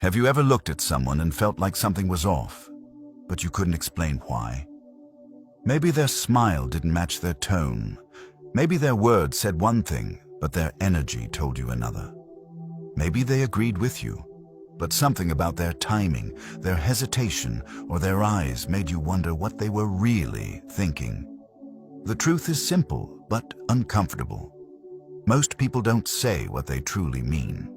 Have you ever looked at someone and felt like something was off, but you couldn't explain why? Maybe their smile didn't match their tone. Maybe their words said one thing, but their energy told you another. Maybe they agreed with you, but something about their timing, their hesitation, or their eyes made you wonder what they were really thinking. The truth is simple, but uncomfortable. Most people don't say what they truly mean.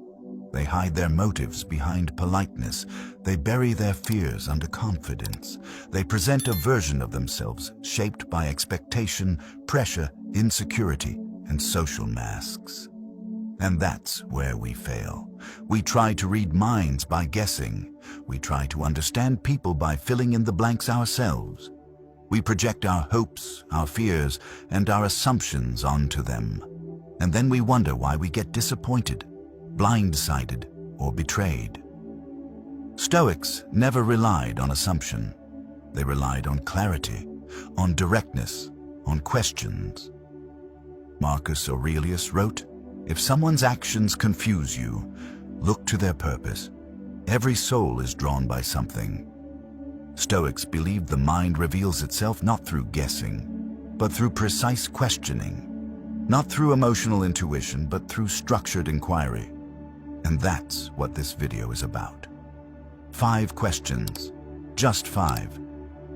They hide their motives behind politeness. They bury their fears under confidence. They present a version of themselves shaped by expectation, pressure, insecurity, and social masks. And that's where we fail. We try to read minds by guessing. We try to understand people by filling in the blanks ourselves. We project our hopes, our fears, and our assumptions onto them. And then we wonder why we get disappointed, blindsided, or betrayed. Stoics never relied on assumption. They relied on clarity, on directness, on questions. Marcus Aurelius wrote, "If someone's actions confuse you, look to their purpose. Every soul is drawn by something." Stoics believed the mind reveals itself not through guessing, but through precise questioning. Not through emotional intuition, but through structured inquiry. And that's what this video is about. 5 questions, just 5,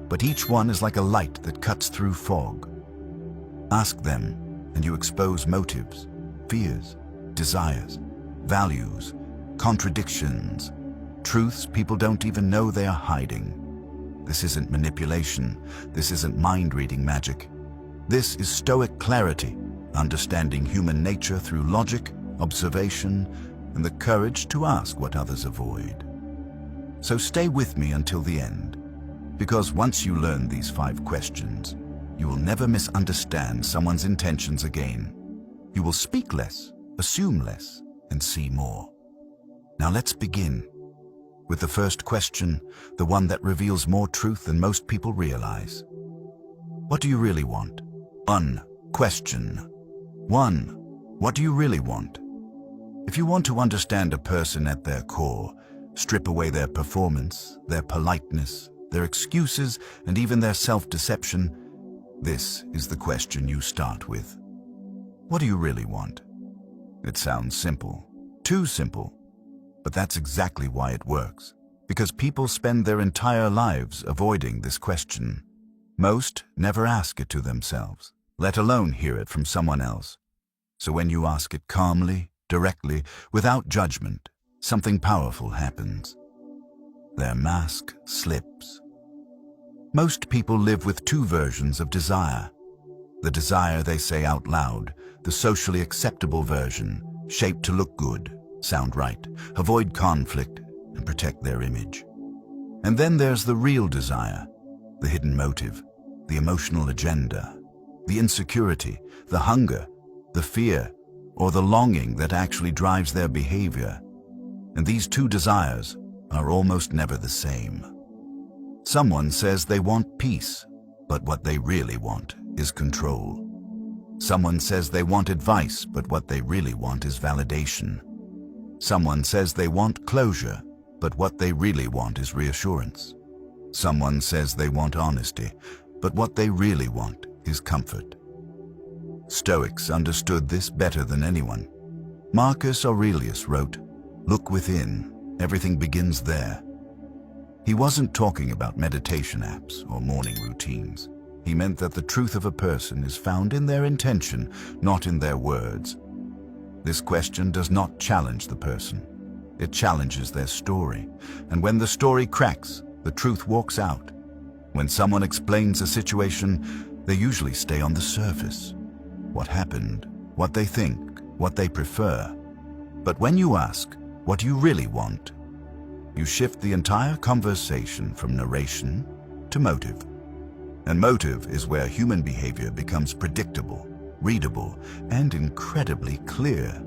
but each one is like a light that cuts through fog. Ask them, and you expose motives, fears, desires, values, contradictions, truths people don't even know they are hiding. This isn't manipulation. This isn't mind-reading magic. This is Stoic clarity, understanding human nature through logic, observation, and the courage to ask what others avoid. So stay with me until the end, because once you learn these 5 questions, you will never misunderstand someone's intentions again. You will speak less, assume less, and see more. Now let's begin with the first question, the one that reveals more truth than most people realize. What do you really want? Question 1. What do you really want? If you want to understand a person at their core, strip away their performance, their politeness, their excuses, and even their self-deception, this is the question you start with. What do you really want? It sounds simple, too simple, but that's exactly why it works, because people spend their entire lives avoiding this question. Most never ask it to themselves, let alone hear it from someone else. So when you ask it calmly, directly, without judgment, something powerful happens. Their mask slips. Most people live with 2 versions of desire. The desire they say out loud, the socially acceptable version, shaped to look good, sound right, avoid conflict, and protect their image. And then there's the real desire, the hidden motive, the emotional agenda, the insecurity, the hunger, the fear, or the longing that actually drives their behavior. And these 2 desires are almost never the same. Someone says they want peace, but what they really want is control. Someone says they want advice, but what they really want is validation. Someone says they want closure, but what they really want is reassurance. Someone says they want honesty, but what they really want is comfort. Stoics understood this better than anyone. Marcus Aurelius wrote, "Look within, everything begins there." He wasn't talking about meditation apps or morning routines. He meant that the truth of a person is found in their intention, not in their words. This question does not challenge the person. It challenges their story. And when the story cracks, the truth walks out. When someone explains a situation, they usually stay on the surface. What happened, what they think, what they prefer. But when you ask, what do you really want? You shift the entire conversation from narration to motive. And motive is where human behavior becomes predictable, readable, and incredibly clear.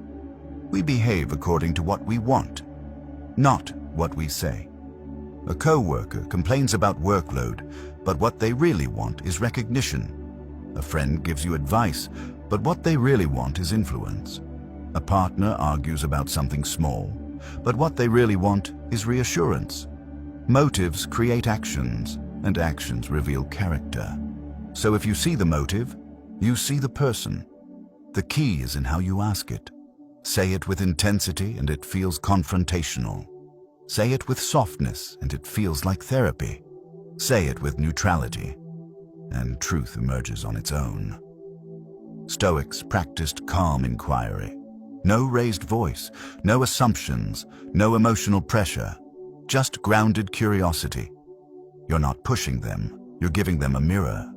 We behave according to what we want, not what we say. A co-worker complains about workload, but what they really want is recognition. A friend gives you advice, but what they really want is influence. A partner argues about something small, but what they really want is reassurance. Motives create actions, and actions reveal character. So if you see the motive, you see the person. The key is in how you ask it. Say it with intensity and it feels confrontational. Say it with softness and it feels like therapy. Say it with neutrality, and truth emerges on its own. Stoics practiced calm inquiry. No raised voice, no assumptions, no emotional pressure, just grounded curiosity. You're not pushing them, you're giving them a mirror.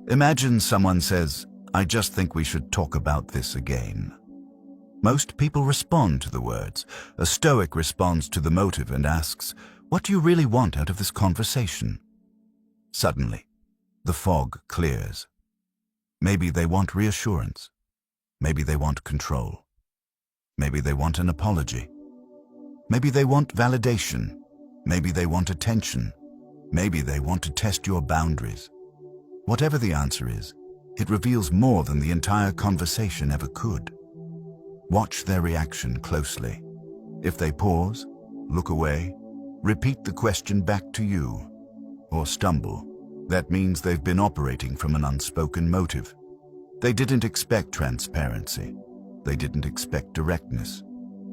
Imagine someone says, "I just think we should talk about this again." Most people respond to the words. A Stoic responds to the motive and asks, "What do you really want out of this conversation?" Suddenly, the fog clears. Maybe they want reassurance. Maybe they want control. Maybe they want an apology. Maybe they want validation. Maybe they want attention. Maybe they want to test your boundaries. Whatever the answer is, it reveals more than the entire conversation ever could. Watch their reaction closely. If they pause, look away, repeat the question back to you, or stumble, that means they've been operating from an unspoken motive. They didn't expect transparency. They didn't expect directness.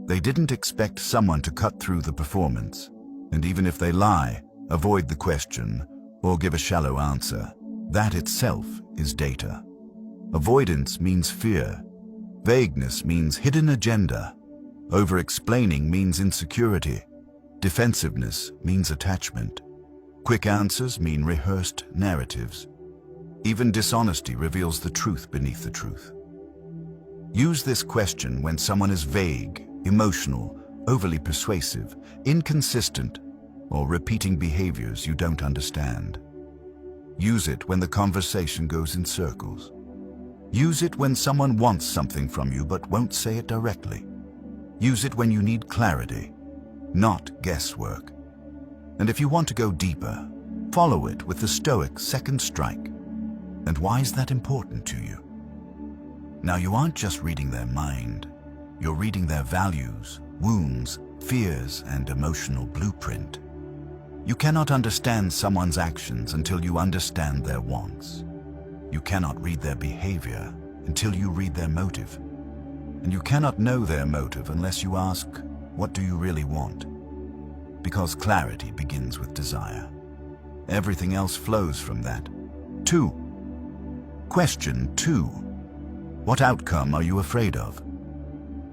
They didn't expect someone to cut through the performance. And even if they lie, avoid the question, or give a shallow answer, that itself is data. Avoidance means fear. Vagueness means hidden agenda. Over-explaining means insecurity. Defensiveness means attachment. Quick answers mean rehearsed narratives. Even dishonesty reveals the truth beneath the truth. Use this question when someone is vague, emotional, overly persuasive, inconsistent, or repeating behaviors you don't understand. Use it when the conversation goes in circles. Use it when someone wants something from you but won't say it directly. Use it when you need clarity, not guesswork. And if you want to go deeper, follow it with the Stoic second strike. And why is that important to you? Now, you aren't just reading their mind. You're reading their values, wounds, fears, and emotional blueprint. You cannot understand someone's actions until you understand their wants. You cannot read their behavior until you read their motive. And you cannot know their motive unless you ask, "What do you really want?" Because clarity begins with desire. Everything else flows from that. 2. Question 2. What outcome are you afraid of?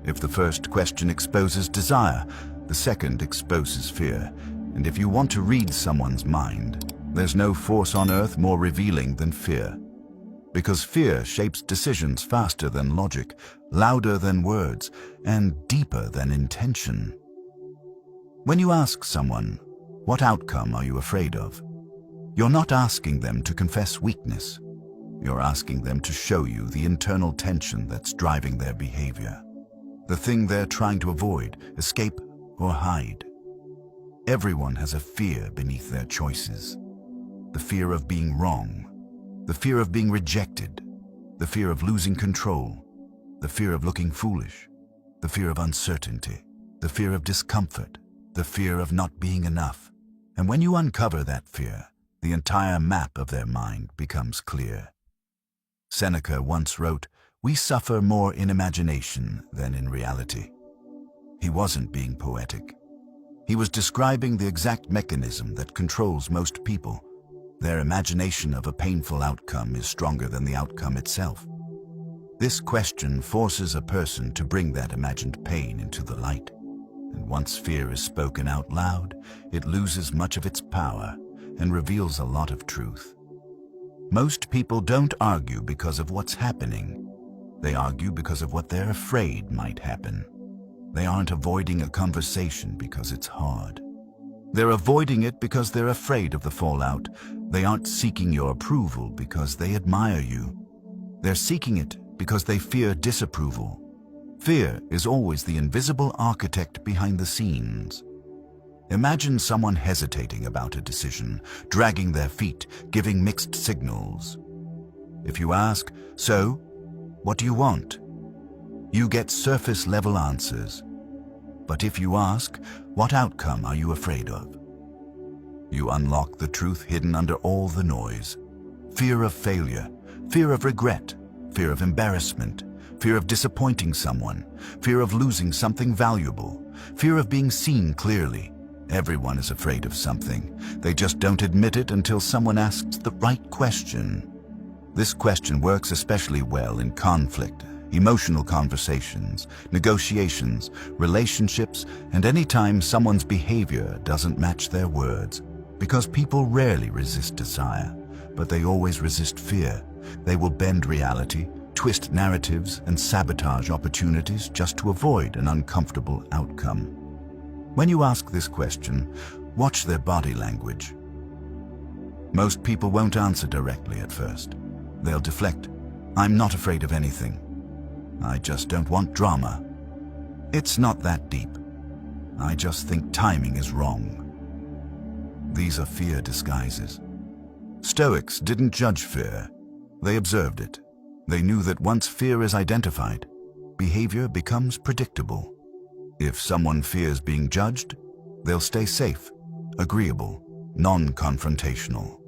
If the first question exposes desire, the second exposes fear. And if you want to read someone's mind, there's no force on earth more revealing than fear. Because fear shapes decisions faster than logic, louder than words, and deeper than intention. When you ask someone, "What outcome are you afraid of?" you're not asking them to confess weakness. You're asking them to show you the internal tension that's driving their behavior. The thing they're trying to avoid, escape, or hide. Everyone has a fear beneath their choices. The fear of being wrong. The fear of being rejected. The fear of losing control. The fear of looking foolish. The fear of uncertainty. The fear of discomfort. The fear of not being enough. And when you uncover that fear, the entire map of their mind becomes clear. Seneca once wrote, "We suffer more in imagination than in reality." He wasn't being poetic. He was describing the exact mechanism that controls most people. Their imagination of a painful outcome is stronger than the outcome itself. This question forces a person to bring that imagined pain into the light. And once fear is spoken out loud, it loses much of its power and reveals a lot of truth. Most people don't argue because of what's happening. They argue because of what they're afraid might happen. They aren't avoiding a conversation because it's hard. They're avoiding it because they're afraid of the fallout. They aren't seeking your approval because they admire you. They're seeking it because they fear disapproval. Fear is always the invisible architect behind the scenes. Imagine someone hesitating about a decision, dragging their feet, giving mixed signals. If you ask, "So, what do you want?" you get surface-level answers. But if you ask, what outcome are you afraid of? You unlock the truth hidden under all the noise. Fear of failure, fear of regret, fear of embarrassment, fear of disappointing someone, fear of losing something valuable, fear of being seen clearly. Everyone is afraid of something. They just don't admit it until someone asks the right question. This question works especially well in conflict, emotional conversations, negotiations, relationships, and any time someone's behavior doesn't match their words. Because people rarely resist desire, but they always resist fear. They will bend reality, twist narratives, and sabotage opportunities just to avoid an uncomfortable outcome. When you ask this question, watch their body language. Most people won't answer directly at first. They'll deflect. I'm not afraid of anything. I just don't want drama. It's not that deep. I just think timing is wrong. These are fear disguises. Stoics didn't judge fear. They observed it. They knew that once fear is identified, behavior becomes predictable. If someone fears being judged, they'll stay safe, agreeable, non-confrontational.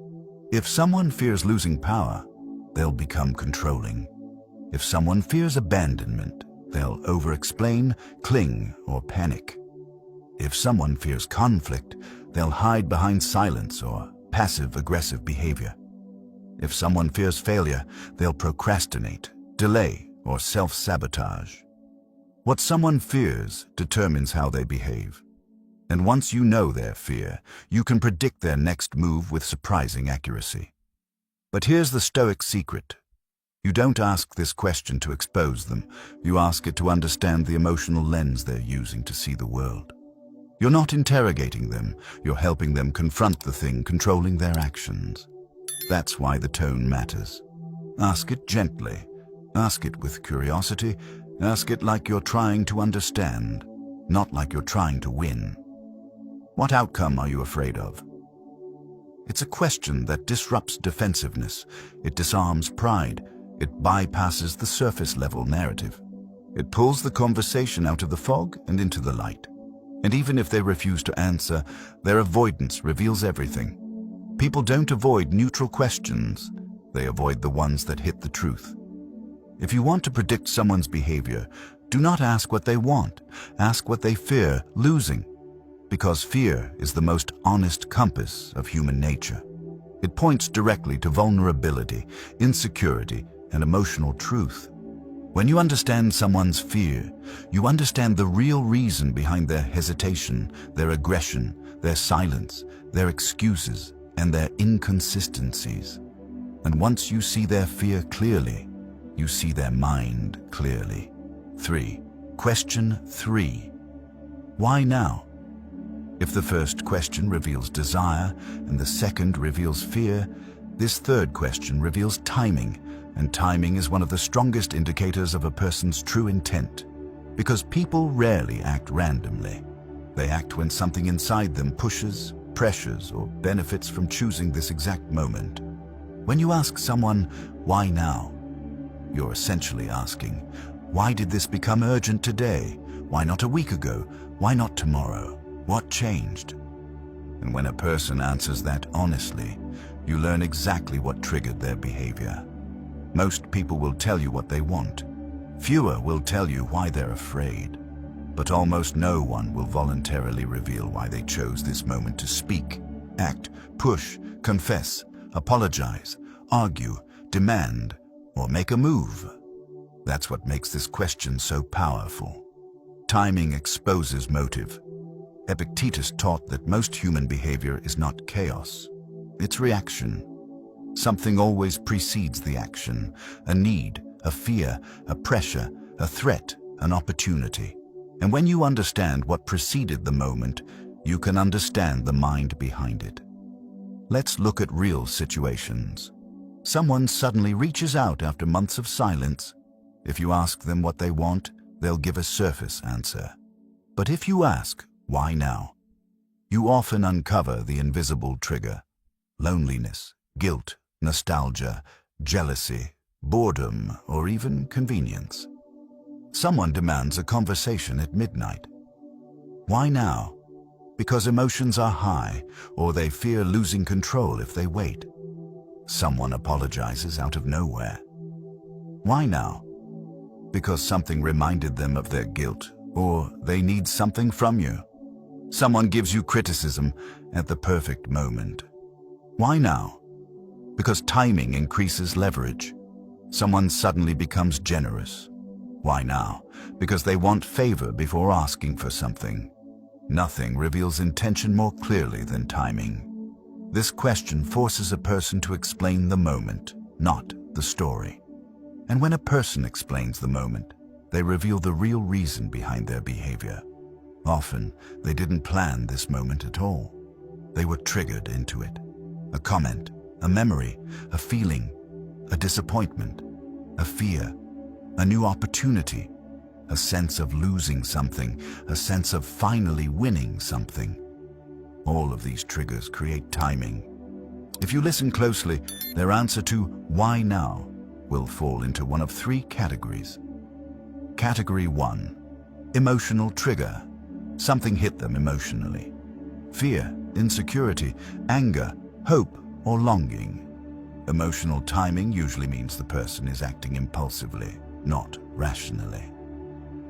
If someone fears losing power, they'll become controlling. If someone fears abandonment, they'll over-explain, cling, or panic. If someone fears conflict, they'll hide behind silence or passive-aggressive behavior. If someone fears failure, they'll procrastinate, delay, or self-sabotage. What someone fears determines how they behave. And once you know their fear, you can predict their next move with surprising accuracy. But here's the Stoic secret. You don't ask this question to expose them. You ask it to understand the emotional lens they're using to see the world. You're not interrogating them. You're helping them confront the thing controlling their actions. That's why the tone matters. Ask it gently. Ask it with curiosity. Ask it like you're trying to understand, not like you're trying to win. What outcome are you afraid of? It's a question that disrupts defensiveness. It disarms pride. It bypasses the surface-level narrative. It pulls the conversation out of the fog and into the light. And even if they refuse to answer, their avoidance reveals everything. People don't avoid neutral questions. They avoid the ones that hit the truth. If you want to predict someone's behavior, do not ask what they want. Ask what they fear losing. Because fear is the most honest compass of human nature. It points directly to vulnerability, insecurity, and emotional truth. When you understand someone's fear, you understand the real reason behind their hesitation, their aggression, their silence, their excuses, and their inconsistencies. And once you see their fear clearly, you see their mind clearly. Question 3. Why now? If the first question reveals desire and the second reveals fear, this third question reveals timing, and timing is one of the strongest indicators of a person's true intent. Because people rarely act randomly. They act when something inside them pushes, pressures, or benefits from choosing this exact moment. When you ask someone, why now? You're essentially asking, why did this become urgent today? Why not a week ago? Why not tomorrow? What changed? And when a person answers that honestly, you learn exactly what triggered their behavior. Most people will tell you what they want. Fewer will tell you why they're afraid. But almost no one will voluntarily reveal why they chose this moment to speak, act, push, confess, apologize, argue, demand, or make a move. That's what makes this question so powerful. Timing exposes motive. Epictetus taught that most human behavior is not chaos. It's reaction. Something always precedes the action. A need, a fear, a pressure, a threat, an opportunity. And when you understand what preceded the moment, you can understand the mind behind it. Let's look at real situations. Someone suddenly reaches out after months of silence. If you ask them what they want, they'll give a surface answer. But if you ask, why now? You often uncover the invisible trigger. Loneliness, guilt, nostalgia, jealousy, boredom, or even convenience. Someone demands a conversation at midnight. Why now? Because emotions are high, or they fear losing control if they wait. Someone apologizes out of nowhere. Why now? Because something reminded them of their guilt, or they need something from you. Someone gives you criticism at the perfect moment. Why now? Because timing increases leverage. Someone suddenly becomes generous. Why now? Because they want favor before asking for something. Nothing reveals intention more clearly than timing. This question forces a person to explain the moment, not the story. And when a person explains the moment, they reveal the real reason behind their behavior. Often, they didn't plan this moment at all. They were triggered into it. A comment, a memory, a feeling, a disappointment, a fear, a new opportunity, a sense of losing something, a sense of finally winning something. All of these triggers create timing. If you listen closely, their answer to why now will fall into one of three categories. Category 1. Emotional trigger. Something hit them emotionally. Fear, insecurity, anger, hope, or longing. Emotional timing usually means the person is acting impulsively, not rationally.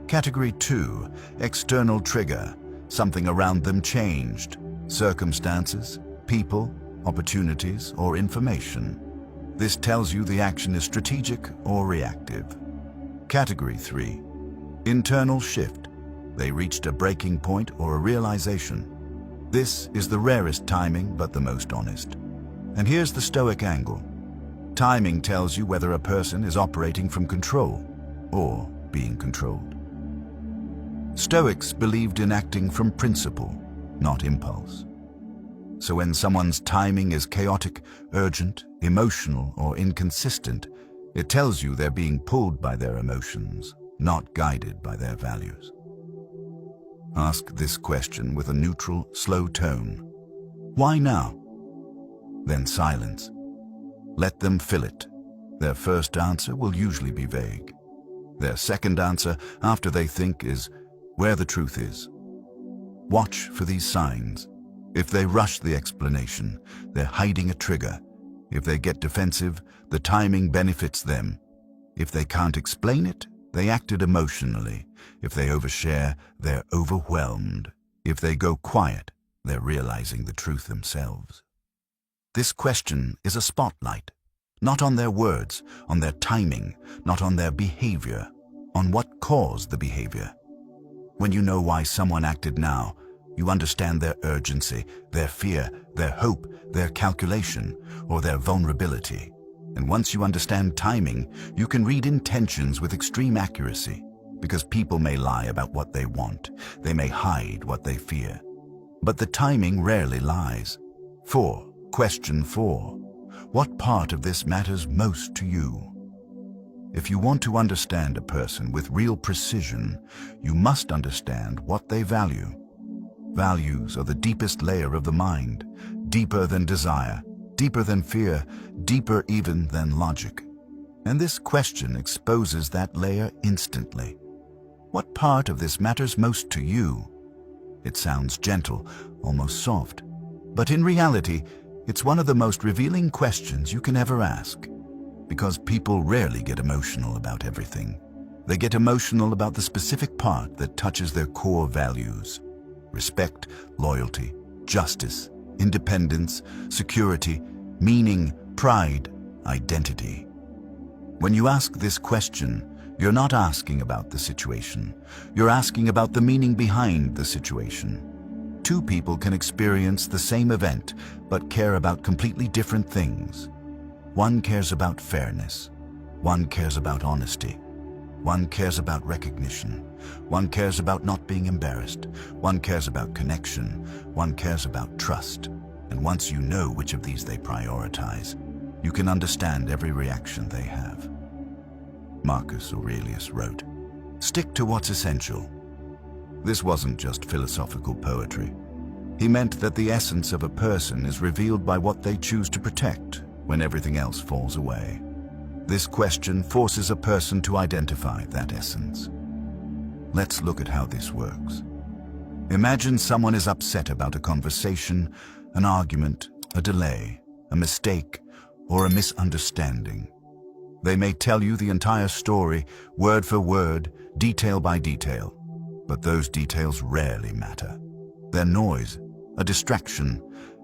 Category 2. External trigger. Something around them changed. Circumstances, people, opportunities, or information. This tells you the action is strategic or reactive. Category 3. Internal shift. They reached a breaking point or a realization. This is the rarest timing, but the most honest. And here's the Stoic angle. Timing tells you whether a person is operating from control or being controlled. Stoics believed in acting from principle, not impulse. So when someone's timing is chaotic, urgent, emotional, or inconsistent, it tells you they're being pulled by their emotions, not guided by their values. Ask this question with a neutral, slow tone. Why now? Then silence. Let them fill it. Their first answer will usually be vague. Their second answer, after they think, is where the truth is. Watch for these signs. If they rush the explanation, they're hiding a trigger. If they get defensive, the timing benefits them. If they can't explain it, they acted emotionally. If they overshare, they're overwhelmed. If they go quiet, they're realizing the truth themselves. This question is a spotlight, not on their words, on their timing, not on their behavior, on what caused the behavior. When you know why someone acted now, you understand their urgency, their fear, their hope, their calculation, or their vulnerability. And once you understand timing, you can read intentions with extreme accuracy, because people may lie about what they want. They may hide what they fear. But the timing rarely lies. Question 4. What part of this matters most to you? If you want to understand a person with real precision, you must understand what they value. Values are the deepest layer of the mind, deeper than desire, deeper than fear, deeper even than logic. And this question exposes that layer instantly. What part of this matters most to you? It sounds gentle, almost soft. But in reality, it's one of the most revealing questions you can ever ask. Because people rarely get emotional about everything. They get emotional about the specific part that touches their core values. Respect, loyalty, justice, independence, security, meaning, pride, identity. When you ask this question, you're not asking about the situation. You're asking about the meaning behind the situation. Two people can experience the same event, but care about completely different things. One cares about fairness. One cares about honesty. One cares about recognition. One cares about not being embarrassed. One cares about connection. One cares about trust. And once you know which of these they prioritize, you can understand every reaction they have. Marcus Aurelius wrote, "Stick to what's essential." This wasn't just philosophical poetry. He meant that the essence of a person is revealed by what they choose to protect when everything else falls away. This question forces a person to identify that essence. Let's look at how this works. Imagine someone is upset about a conversation, an argument, a delay, a mistake, or a misunderstanding. They may tell you the entire story, word for word, detail by detail, but those details rarely matter. They're noise, a distraction,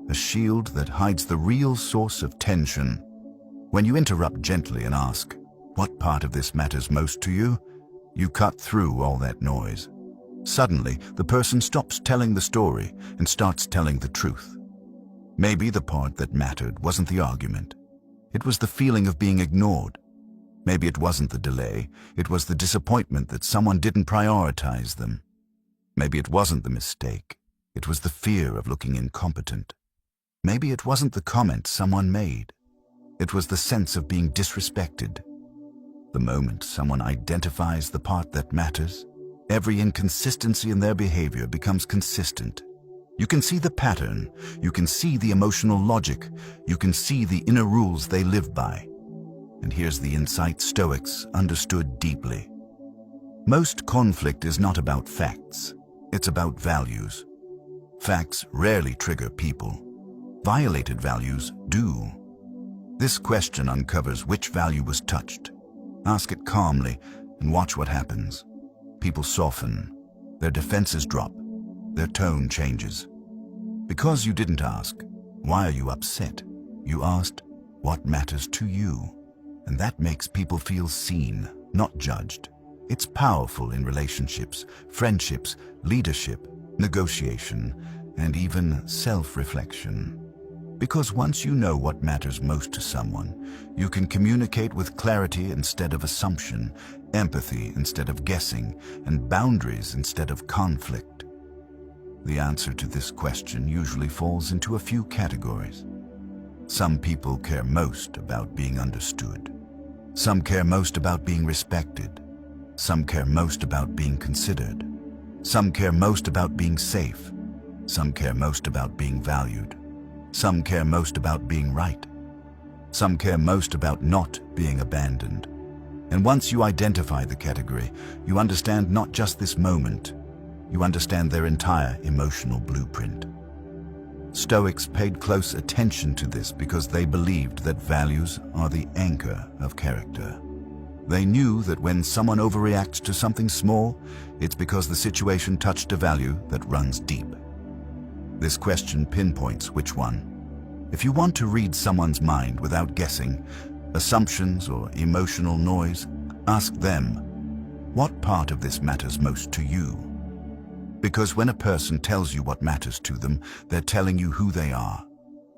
a shield that hides the real source of tension. When you interrupt gently and ask, "What part of this matters most to you?" you cut through all that noise. Suddenly, the person stops telling the story and starts telling the truth. Maybe the part that mattered wasn't the argument. It was the feeling of being ignored. Maybe it wasn't the delay. It was the disappointment that someone didn't prioritize them. Maybe it wasn't the mistake. It was the fear of looking incompetent. Maybe it wasn't the comment someone made. It was the sense of being disrespected. The moment someone identifies the part that matters, every inconsistency in their behavior becomes consistent. You can see the pattern, you can see the emotional logic, you can see the inner rules they live by. And here's the insight Stoics understood deeply. Most conflict is not about facts, it's about values. Facts rarely trigger people. Violated values do. This question uncovers which value was touched. Ask it calmly and watch what happens. People soften, their defenses drop, their tone changes. Because you didn't ask, "Why are you upset?" you asked, "What matters to you?" And that makes people feel seen, not judged. It's powerful in relationships, friendships, leadership, negotiation, and even self-reflection. Because once you know what matters most to someone, you can communicate with clarity instead of assumption, empathy instead of guessing, and boundaries instead of conflict. The answer to this question usually falls into a few categories. Some people care most about being understood. Some care most about being respected. Some care most about being considered. Some care most about being safe. Some care most about being valued. Some care most about being right. Some care most about not being abandoned. And once you identify the category, you understand not just this moment, you understand their entire emotional blueprint. Stoics paid close attention to this because they believed that values are the anchor of character. They knew that when someone overreacts to something small, it's because the situation touched a value that runs deep. This question pinpoints which one. If you want to read someone's mind without guessing, assumptions or emotional noise, ask them, "What part of this matters most to you?" Because when a person tells you what matters to them, they're telling you who they are.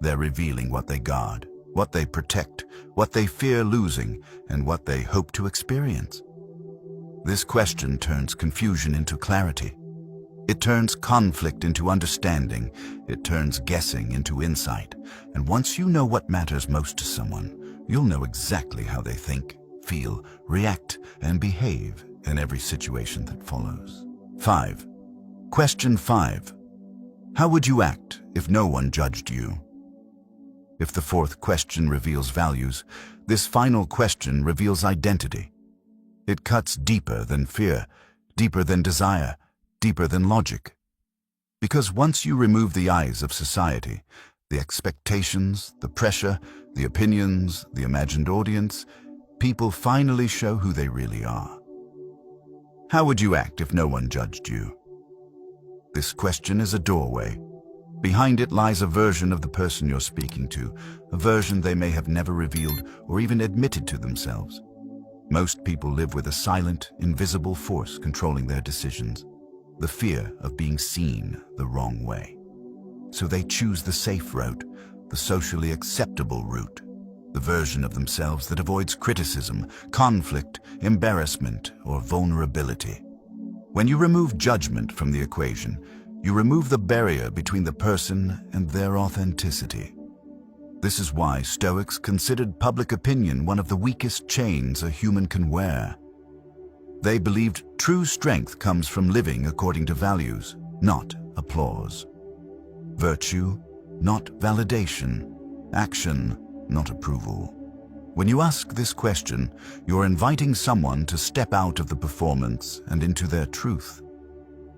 They're revealing what they guard, what they protect, what they fear losing, and what they hope to experience. This question turns confusion into clarity. It turns conflict into understanding. It turns guessing into insight. And once you know what matters most to someone, you'll know exactly how they think, feel, react, and behave in every situation that follows. 5. Question 5. How would you act if no one judged you? If the fourth question reveals values, this final question reveals identity. It cuts deeper than fear, deeper than desire, deeper than logic. Because once you remove the eyes of society, the expectations, the pressure, the opinions, the imagined audience, people finally show who they really are. How would you act if no one judged you? This question is a doorway. Behind it lies a version of the person you're speaking to, a version they may have never revealed or even admitted to themselves. Most people live with a silent, invisible force controlling their decisions. The fear of being seen the wrong way. So they choose the safe route, the socially acceptable route, the version of themselves that avoids criticism, conflict, embarrassment, or vulnerability. When you remove judgment from the equation, you remove the barrier between the person and their authenticity. This is why Stoics considered public opinion one of the weakest chains a human can wear. They believed true strength comes from living according to values, not applause. Virtue, not validation. Action, not approval. When you ask this question, you're inviting someone to step out of the performance and into their truth.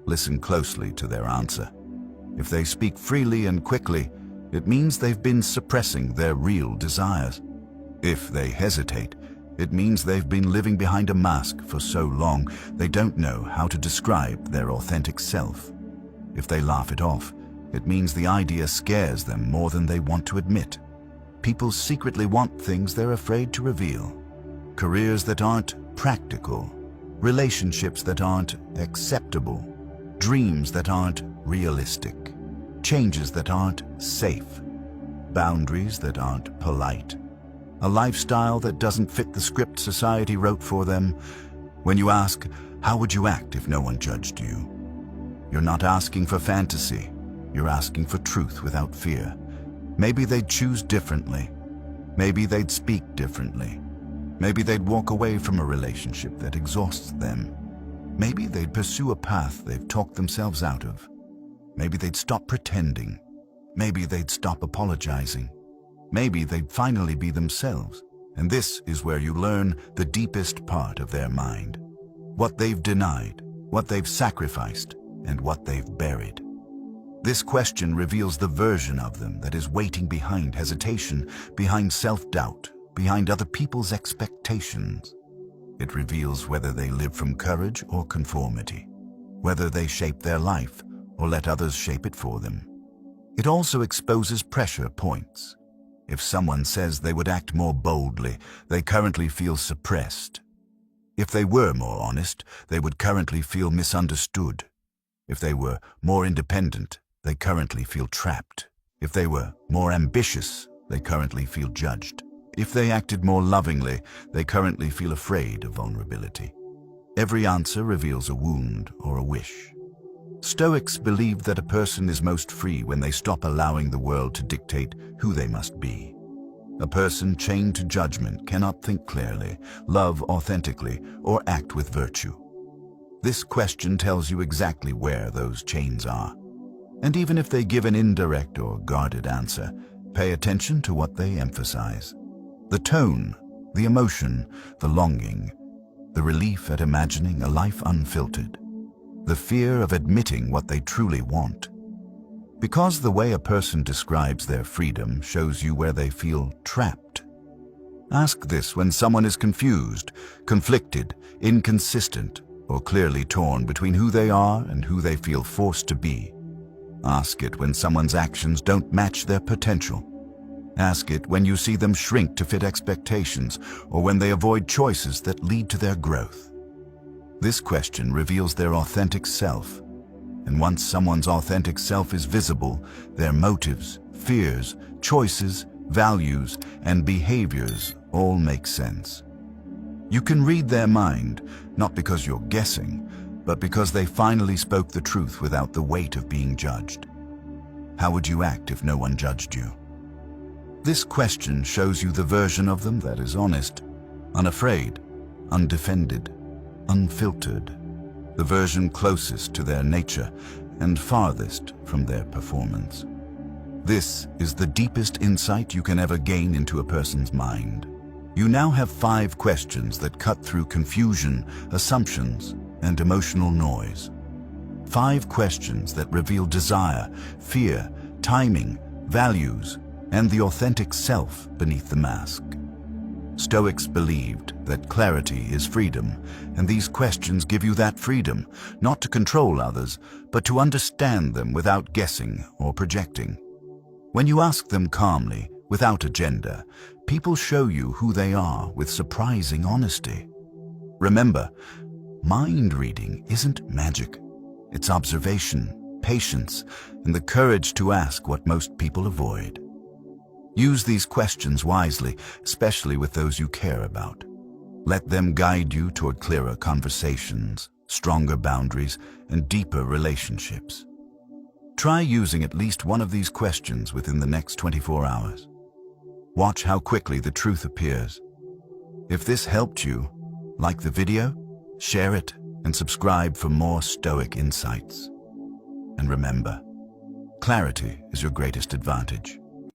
Listen closely to their answer. If they speak freely and quickly, it means they've been suppressing their real desires. If they hesitate, it means they've been living behind a mask for so long they don't know how to describe their authentic self. If they laugh it off, it means the idea scares them more than they want to admit. People secretly want things they're afraid to reveal. Careers that aren't practical, relationships that aren't acceptable, dreams that aren't realistic, changes that aren't safe, boundaries that aren't polite, a lifestyle that doesn't fit the script society wrote for them. When you ask, how would you act if no one judged you? You're not asking for fantasy, you're asking for truth without fear. Maybe they'd choose differently. Maybe they'd speak differently. Maybe they'd walk away from a relationship that exhausts them. Maybe they'd pursue a path they've talked themselves out of. Maybe they'd stop pretending. Maybe they'd stop apologizing. Maybe they'd finally be themselves. And this is where you learn the deepest part of their mind. What they've denied, what they've sacrificed, and what they've buried. This question reveals the version of them that is waiting behind hesitation, behind self-doubt, behind other people's expectations. It reveals whether they live from courage or conformity, whether they shape their life or let others shape it for them. It also exposes pressure points. If someone says they would act more boldly, they currently feel suppressed. If they were more honest, they would currently feel misunderstood. If they were more independent, they currently feel trapped. If they were more ambitious, they currently feel judged. If they acted more lovingly, they currently feel afraid of vulnerability. Every answer reveals a wound or a wish. Stoics believe that a person is most free when they stop allowing the world to dictate who they must be. A person chained to judgment cannot think clearly, love authentically, or act with virtue. This question tells you exactly where those chains are. And even if they give an indirect or guarded answer, pay attention to what they emphasize. The tone, the emotion, the longing, the relief at imagining a life unfiltered, the fear of admitting what they truly want. Because the way a person describes their freedom shows you where they feel trapped. Ask this when someone is confused, conflicted, inconsistent, or clearly torn between who they are and who they feel forced to be. Ask it when someone's actions don't match their potential. Ask it when you see them shrink to fit expectations or when they avoid choices that lead to their growth. This question reveals their authentic self. And once someone's authentic self is visible, their motives, fears, choices, values, and behaviors all make sense. You can read their mind, not because you're guessing, but because they finally spoke the truth without the weight of being judged. How would you act if no one judged you? This question shows you the version of them that is honest, unafraid, undefended, unfiltered, the version closest to their nature and farthest from their performance. This is the deepest insight you can ever gain into a person's mind. You now have 5 questions that cut through confusion, assumptions, and emotional noise. 5 questions that reveal desire, fear, timing, values, and the authentic self beneath the mask. Stoics believed that clarity is freedom, and these questions give you that freedom, not to control others, but to understand them without guessing or projecting. When you ask them calmly, without agenda, people show you who they are with surprising honesty. Remember, mind reading isn't magic. It's observation, patience, and the courage to ask what most people avoid. Use these questions wisely, especially with those you care about. Let them guide you toward clearer conversations, stronger boundaries, and deeper relationships. Try using at least one of these questions within the next 24 hours. Watch how quickly the truth appears. If this helped you, like the video, share it, and subscribe for more Stoic insights. And remember, clarity is your greatest advantage.